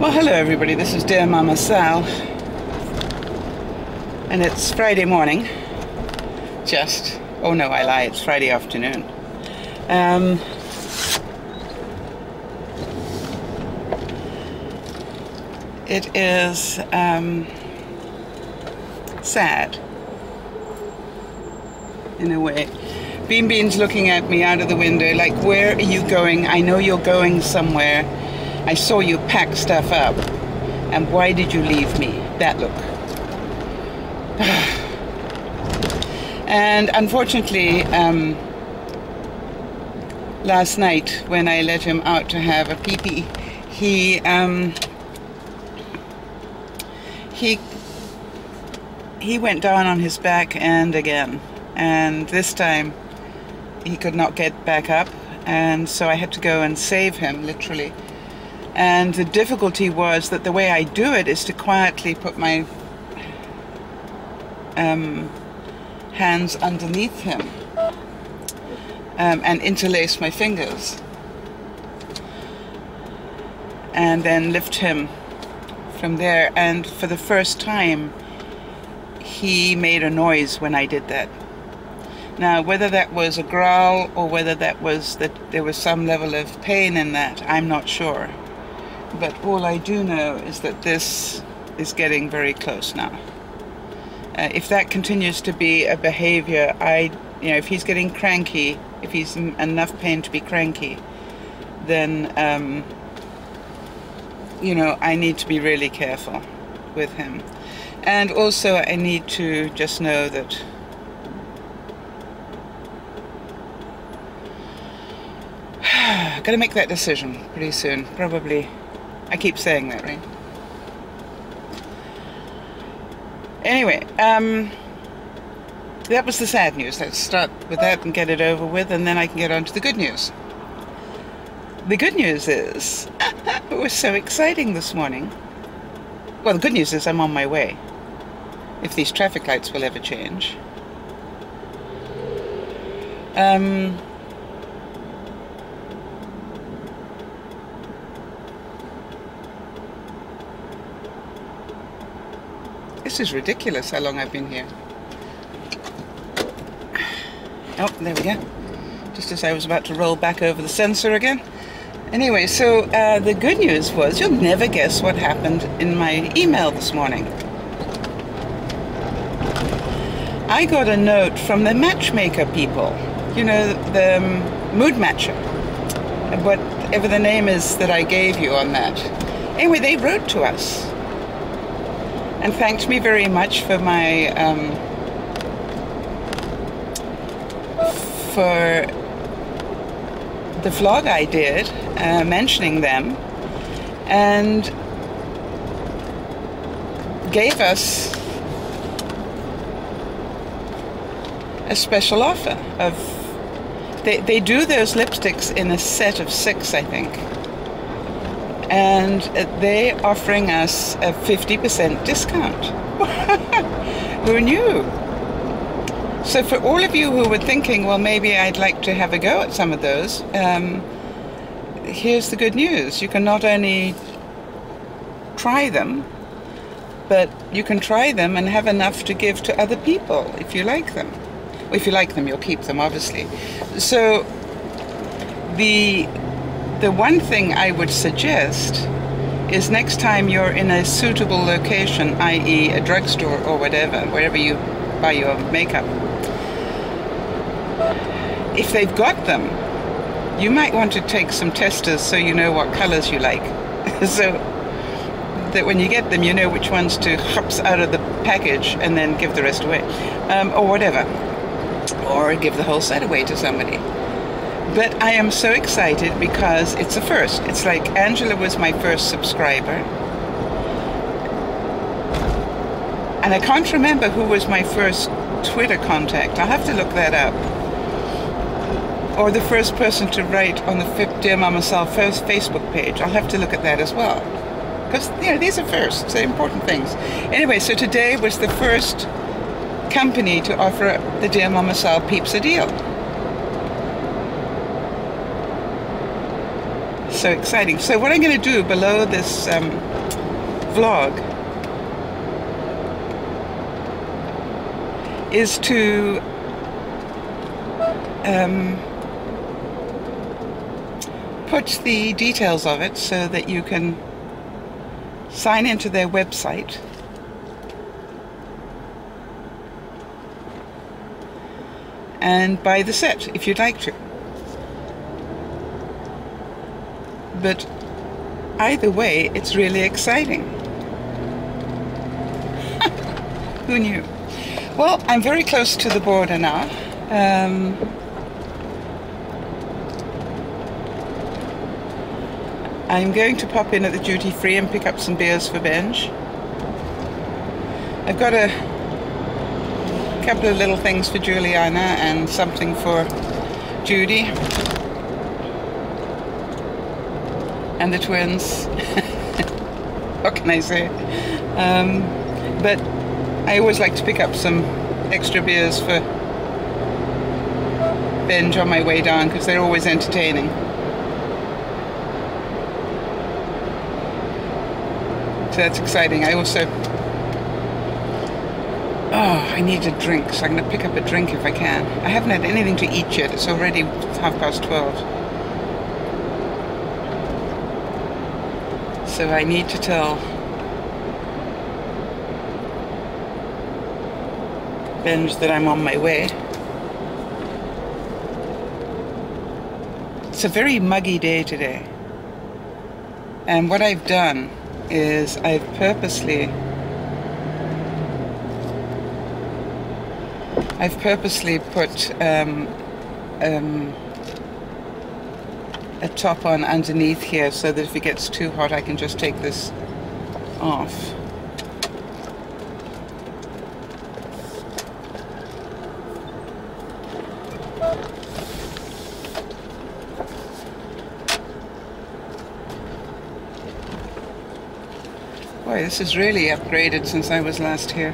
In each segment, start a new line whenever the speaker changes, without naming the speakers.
Well, hello everybody, this is Dear Mama Sal, and it's Friday morning, oh no, I lie, it's Friday afternoon. It is sad, in a way. Bean Bean's looking at me out of the window like, where are you going? I know you're going somewhere. I saw you pack stuff up. And why did you leave me? That look. And unfortunately, last night when I let him out to have a pee-pee, he went down on his back and again. And this time he could not get back up, and so I had to go and save him, literally. And the difficulty was that the way I do it is to quietly put my hands underneath him and interlace my fingers and then lift him from there. And for the first time he made a noise when I did that. Now, whether that was a growl or whether that was that there was some level of pain in that, I'm not sure. But all I do know is that this is getting very close now. If that continues to be a behavior, if he's getting cranky, if he's in enough pain to be cranky, then, I need to be really careful with him. And also I need to just know that I'm gonna make that decision pretty soon, probably. I keep saying that, right? Anyway, that was the sad news. Let's start with that and get it over with, and then I can get on to the good news. The good news is, it was so exciting this morning. Well, the good news is I'm on my way, if these traffic lights will ever change. This is ridiculous how long I've been here. Oh, there we go. Just as I was about to roll back over the sensor again. Anyway, so the good news was, you'll never guess what happened in my email this morning. I got a note from the matchmaker people. You know, the mood matcher. Whatever the name is that I gave you on that. Anyway, they wrote to us and thanked me very much for my for the vlog I did, mentioning them, and gave us a special offer of they do those lipsticks in a set of 6, I think. And they're offering us a 50% discount. Who knew? So for all of you who were thinking, well, maybe I'd like to have a go at some of those, here's the good news. You can not only try them, but you can try them and have enough to give to other people if you like them. Well, if you like them, you'll keep them, obviously. So the one thing I would suggest is, next time you're in a suitable location, i.e. a drugstore or whatever, wherever you buy your makeup, if they've got them, you might want to take some testers so you know what colors you like. So that when you get them, you know which ones to hops out of the package and then give the rest away. Or whatever. Or give the whole set away to somebody. But I am so excited because it's a first. It's like Angela was my first subscriber. And I can't remember who was my first Twitter contact. I'll have to look that up. Or the first person to write on the Dear Mama Sal first Facebook page. I'll have to look at that as well. Because, these are firsts. They're important things. Anyway, so today was the first company to offer the Dear Mama Sal peeps a deal. So exciting. So what I'm going to do below this vlog is to put the details of it so that you can sign into their website and buy the set if you'd like to. But either way, it's really exciting. Who knew? Well, I'm very close to the border now. I'm going to pop in at the duty free and pick up some beers for Benji. I've got a couple of little things for Julianna and something for Judy and the twins. What can I say? But I always like to pick up some extra beers for Benji on my way down because they're always entertaining. So that's exciting. I also... Oh, I need a drink, so I'm going to pick up a drink if I can. I haven't had anything to eat yet. It's already 12:30. So I need to tell Benji that I'm on my way. It's a very muggy day today. And what I've done is I've purposely put a top on underneath here so that if it gets too hot I can just take this off. Boy, this is really upgraded since I was last here.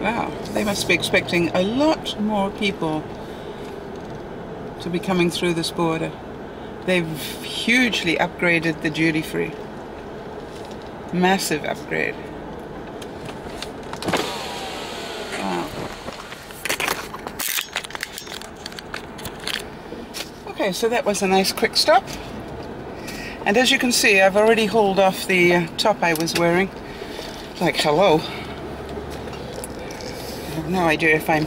Wow, they must be expecting a lot more people to be coming through this border. They've hugely upgraded the duty free. Massive upgrade. Wow. Okay, so that was a nice quick stop. And as you can see, I've already hauled off the top I was wearing. Like, hello. I have no idea if I'm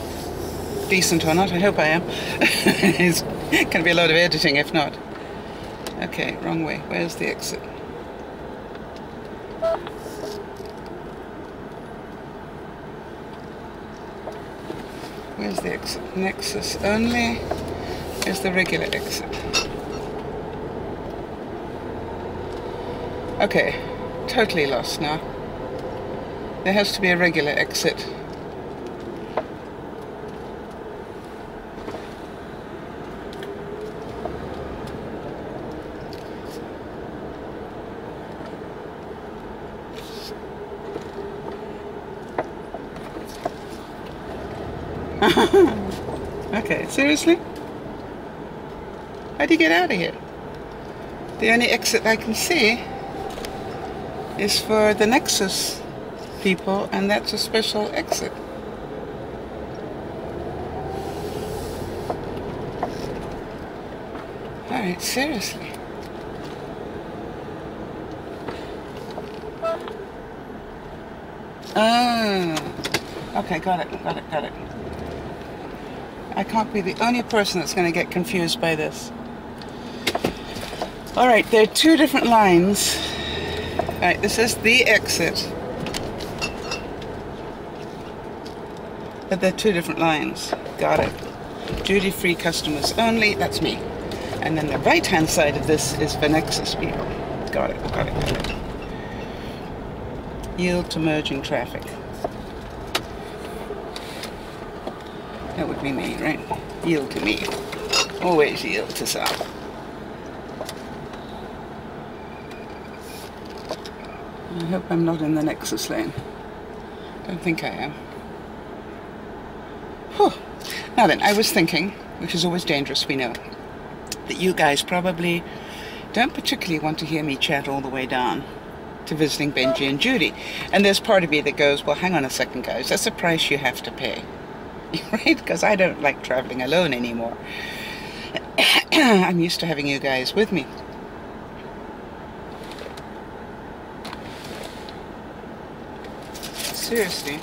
decent or not. I hope I am. It's going to be a lot of editing if not. Okay, wrong way. Where's the exit? Where's the exit? Nexus only. Where's the regular exit? Okay, totally lost now. There has to be a regular exit. Okay, seriously? How do you get out of here? The only exit I can see is for the Nexus people, and that's a special exit. Alright, seriously. Ah, okay, got it. I can't be the only person that's going to get confused by this. Alright, there are two different lines. Alright, this is the exit. But they're two different lines. Got it. Duty-free customers only, that's me. And then the right-hand side of this is for Nexus people. Got it. Yield to merging traffic. That would be me, right? Yield to me. Always yield to self. I hope I'm not in the Nexus lane. Don't think I am. Whew. Now then, I was thinking, which is always dangerous, we know, that you guys probably don't particularly want to hear me chat all the way down to visiting Benji and Judy. And there's part of me that goes, well, hang on a second, guys, that's a price you have to pay. Right? Because I don't like traveling alone anymore. I'm used to having you guys with me. Seriously.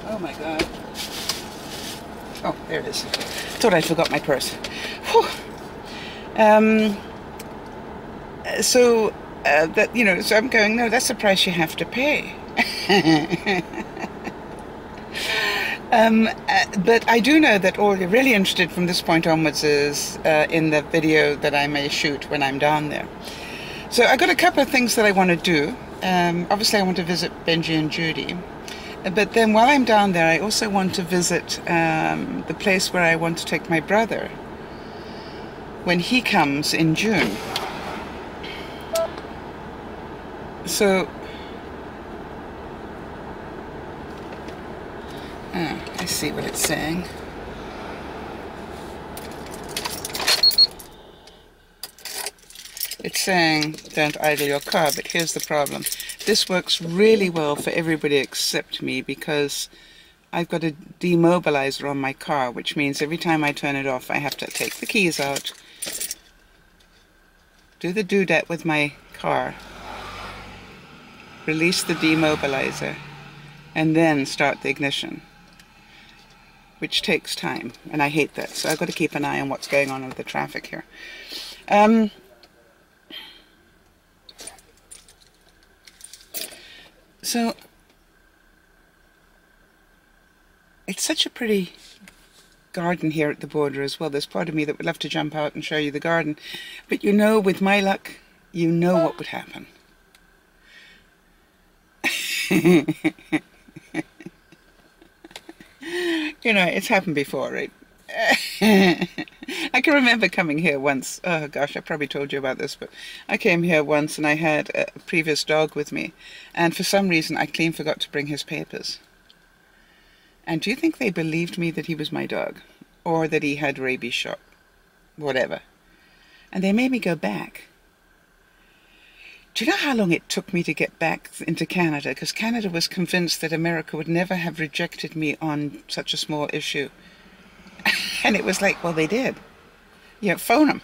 Oh my God. Oh, there it is. Thought I forgot my purse. Whew. So I'm going, no, that's the price you have to pay. But I do know that all you're really interested from this point onwards is in the video that I may shoot when I'm down there. So I got a couple of things that I want to do. Obviously I want to visit Benji and Judy. But then while I'm down there, I also want to visit the place where I want to take my brother when he comes in June. So, I see what it's saying. It's saying don't idle your car, but here's the problem. This works really well for everybody except me because I've got a demobilizer on my car, which means every time I turn it off, I have to take the keys out, do the do-dat with my car, release the demobilizer, and then start the ignition, which takes time, and I hate that. So I've got to keep an eye on what's going on with the traffic here. So it's such a pretty garden here at the border as well. There's part of me that would love to jump out and show you the garden, but you know, with my luck, you know what would happen. You know, it's happened before, right? I can remember coming here once. Oh gosh, I probably told you about this, but I came here once and I had a previous dog with me, and for some reason I clean forgot to bring his papers. And do you think they believed me that he was my dog, or that he had rabies shot, whatever? And they made me go back. Do you know how long it took me to get back into Canada? Because Canada was convinced that America would never have rejected me on such a small issue. And it was like, well, they did. Yeah, phone them.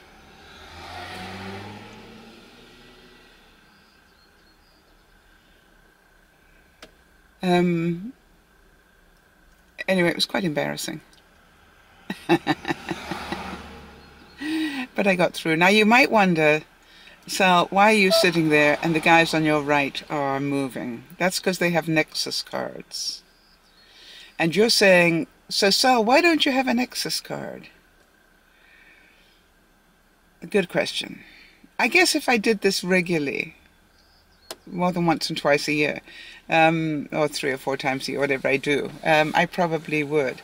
Anyway, it was quite embarrassing. But I got through. Now, you might wonder, Sal, why are you sitting there and the guys on your right are moving? That's because they have Nexus cards. And you're saying, so Sal, why don't you have a Nexus card? A good question. I guess if I did this regularly, more than once and twice a year, or 3 or 4 times a year, whatever I do, I probably would.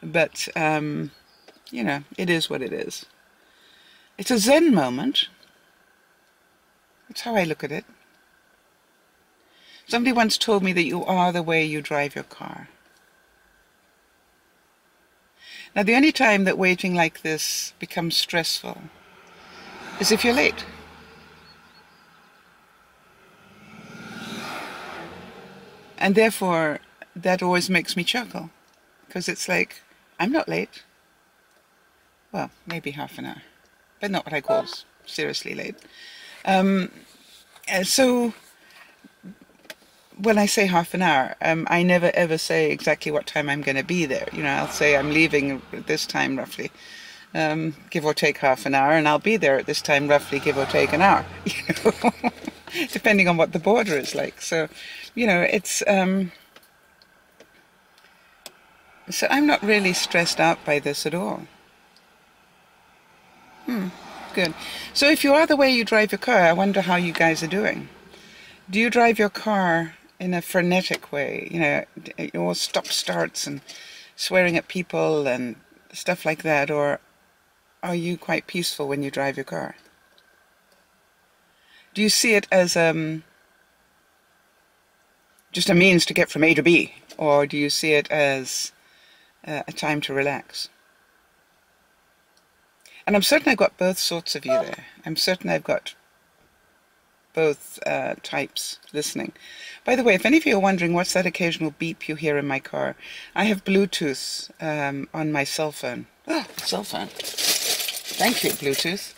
But, you know, it is what it is. It's a Zen moment. That's how I look at it. Somebody once told me that you are the way you drive your car. Now, the only time that waiting like this becomes stressful is if you're late. And therefore, that always makes me chuckle, because it's like, I'm not late. Well, maybe half an hour, but not what I call seriously late. So when I say half an hour, I never ever say exactly what time I'm going to be there. You know, I'll say I'm leaving at this time roughly, give or take half an hour, and I'll be there at this time roughly, give or take an hour. You know, depending on what the border is like. So, you know, it's so I'm not really stressed out by this at all. Good. So if you are the way you drive your car, I wonder how you guys are doing. Do you drive your car in a frenetic way, you know, all stop-starts and swearing at people and stuff like that, or are you quite peaceful when you drive your car? Do you see it as just a means to get from A to B, or do you see it as a time to relax? And I'm certain I've got both sorts of you there. I'm certain I've got both types listening. By the way, if any of you are wondering what's that occasional beep you hear in my car, I have Bluetooth on my cell phone. Oh, cell phone. Thank you, Bluetooth.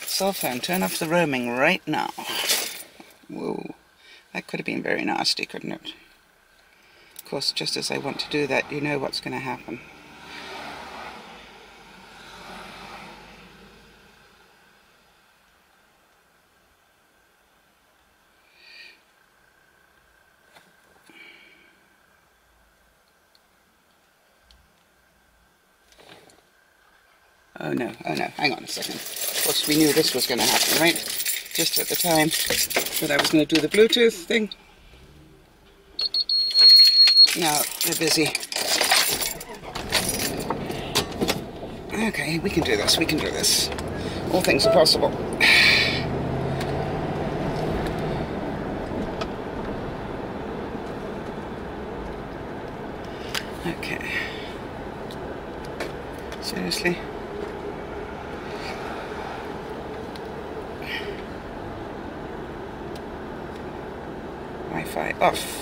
Cell phone, turn off the roaming right now. Whoa, that could have been very nasty, couldn't it? Of course, just as I want to do that, you know what's going to happen. Oh no, hang on a second. Of course, we knew this was going to happen, right? Just at the time that I was going to do the Bluetooth thing. Now, they're busy. Okay, we can do this, we can do this. All things are possible. Okay. Seriously? Wi-Fi off.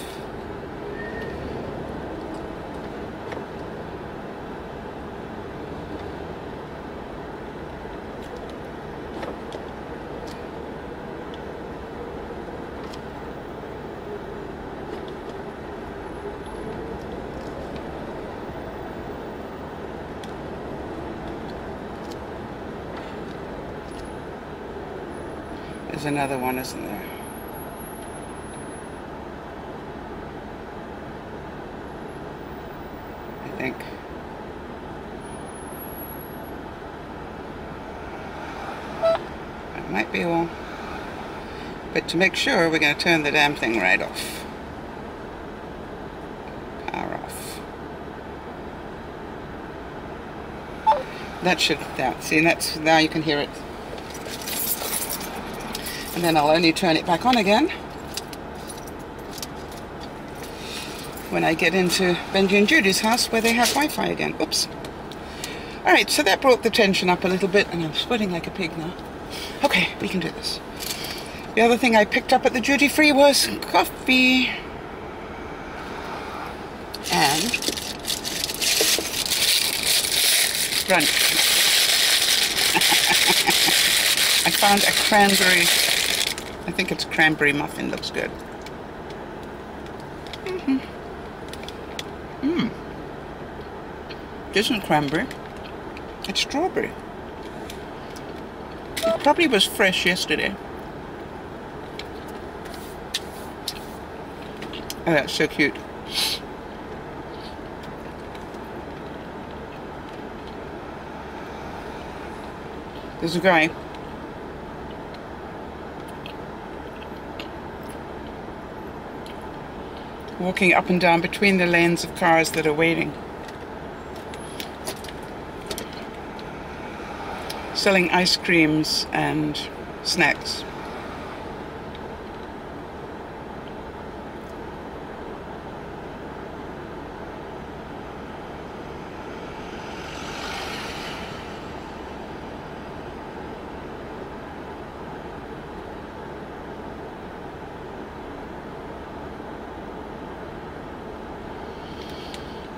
There's another one, isn't there? I think. That might be all. But to make sure, we're going to turn the damn thing right off. Power off. That should, see, that's, now you can hear it. And then I'll only turn it back on again when I get into Benji and Judy's house where they have Wi-Fi again. Oops. Alright, so that brought the tension up a little bit, and I'm sweating like a pig now. Okay, we can do this. The other thing I picked up at the duty free was coffee. And brunch. I found a cranberry, I think it's cranberry muffin, looks good. It isn't cranberry, it's strawberry. It probably was fresh yesterday. Oh, that's so cute. There's a guy walking up and down between the lanes of cars that are waiting, selling ice creams and snacks.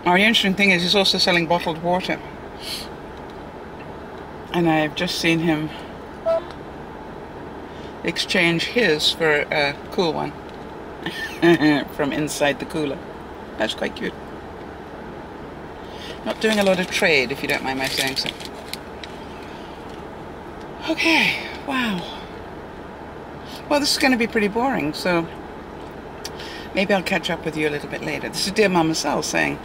Now, the interesting thing is he's also selling bottled water. And I've just seen him exchange his for a cool one from inside the cooler. That's quite cute. Not doing a lot of trade, if you don't mind my saying so. Okay, wow. Well, this is going to be pretty boring, so maybe I'll catch up with you a little bit later. This is Dear Mama Cell saying,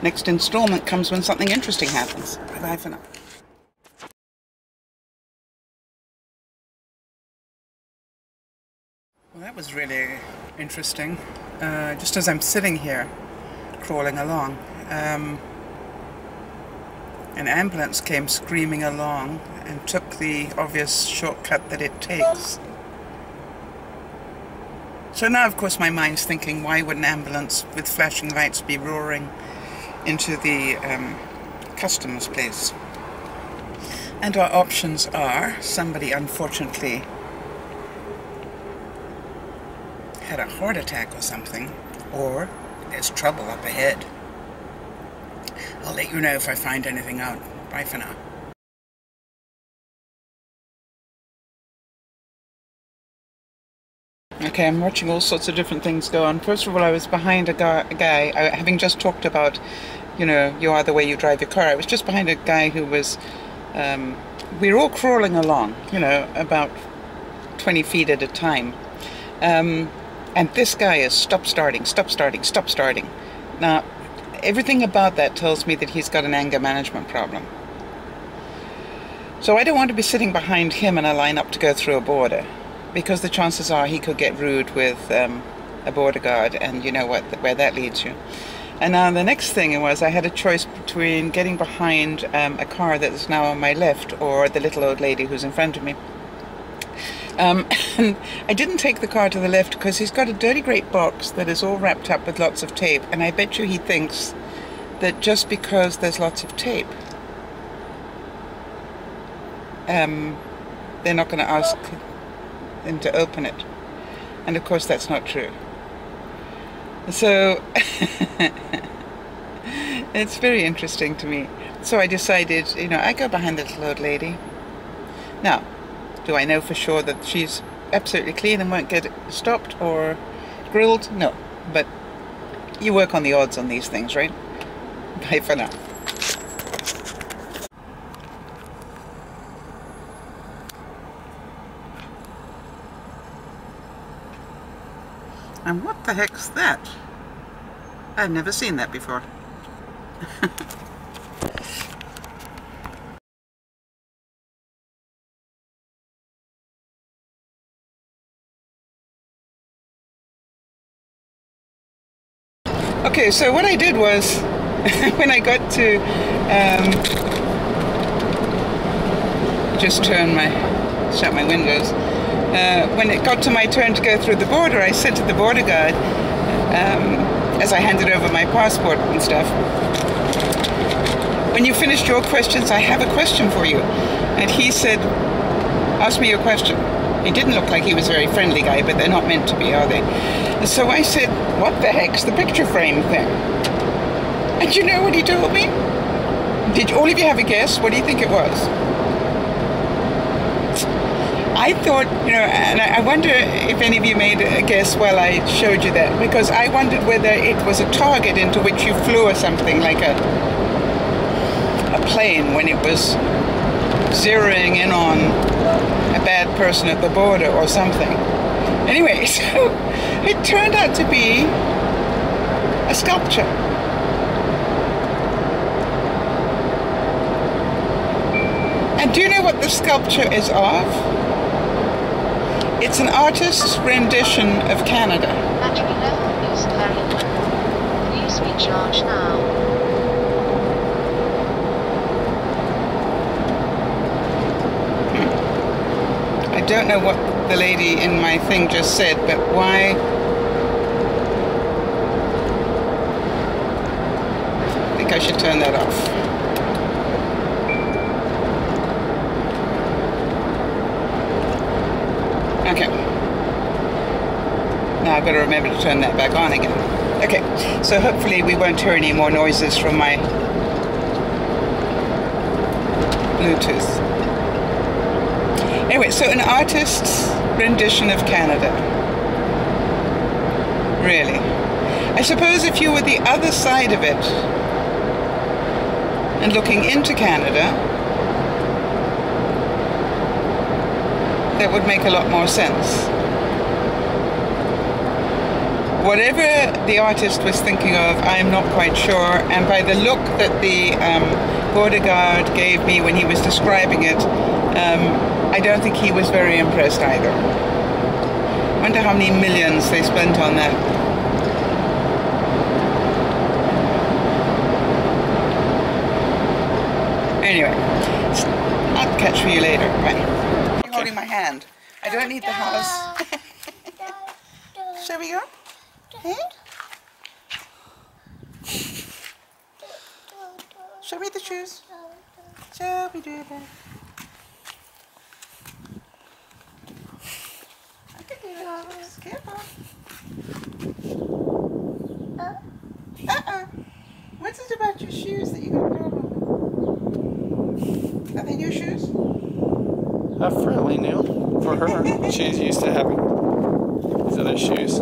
next installment comes when something interesting happens. Bye-bye for now. Well, that was really interesting. Just as I'm sitting here, crawling along, an ambulance came screaming along and took the obvious shortcut that it takes. So now, of course, my mind's thinking, why would an ambulance with flashing lights be roaring into the customs place? And our options are somebody unfortunately had a heart attack or something, or there's trouble up ahead. I'll let you know if I find anything out. Bye for now. Okay, I'm watching all sorts of different things go on. First of all, I was behind a guy having just talked about, you know, you are the way you drive your car. I was just behind a guy who was, we were all crawling along, you know, about 20 feet at a time. And this guy is stop starting, stop starting, stop starting. Now, everything about that tells me that he's got an anger management problem. So I don't want to be sitting behind him in a lineup to go through a border, because the chances are he could get rude with a border guard, and you know where that leads you. And now the next thing was I had a choice between getting behind a car that is now on my left, or the little old lady who's in front of me. And I didn't take the car to the left because he's got a dirty great box that is all wrapped up with lots of tape, and I bet you he thinks that just because there's lots of tape, they're not going to ask him to open it. And of course that's not true. So it's very interesting to me. So I decided, you know, I go behind the little old lady. Now, do I know for sure that she's absolutely clean and won't get stopped or grilled? No, but you work on the odds on these things, right? Bye for now. And what the heck's that? I've never seen that before. Okay, so what I did was, when I got to, shut my windows. When it got to my turn to go through the border, I said to the border guard, as I handed over my passport and stuff, when you finished your questions, I have a question for you. And he said, ask me your question. He didn't look like he was a very friendly guy, but they're not meant to be, are they? So I said, what the heck's the picture frame thing? And you know what he told me? Did all of you have a guess? What do you think it was? I thought, you know, and I wonder if any of you made a guess while I showed you that, because I wondered whether it was a target into which you flew or something, like a plane when it was zeroing in on a bad person at the border or something. Anyway, so it turned out to be a sculpture. And do you know what the sculpture is of? It's an artist's rendition of Canada.
Battery level is very low. Please recharge now.
I don't know what the lady in my thing just said, but why? I think I should turn that off. Okay. Now I've got to remember to turn that back on again. Okay, so hopefully we won't hear any more noises from my Bluetooth. Anyway, so an artist's rendition of Canada. Really. I suppose if you were the other side of it and looking into Canada, that would make a lot more sense. Whatever the artist was thinking of, I'm not quite sure, and by the look that the border guard gave me when he was describing it, I don't think he was very impressed either. I wonder how many millions they spent on that. Anyway, I'll catch you later. Bye. You're holding my hand. I don't need the house. Shall we go? Hey? Show me the shoes. Shall we do that? paws. Careful. What's it about your shoes that you got a problem with? Are they new shoes?
Fairly new for her. She's used to having these other shoes.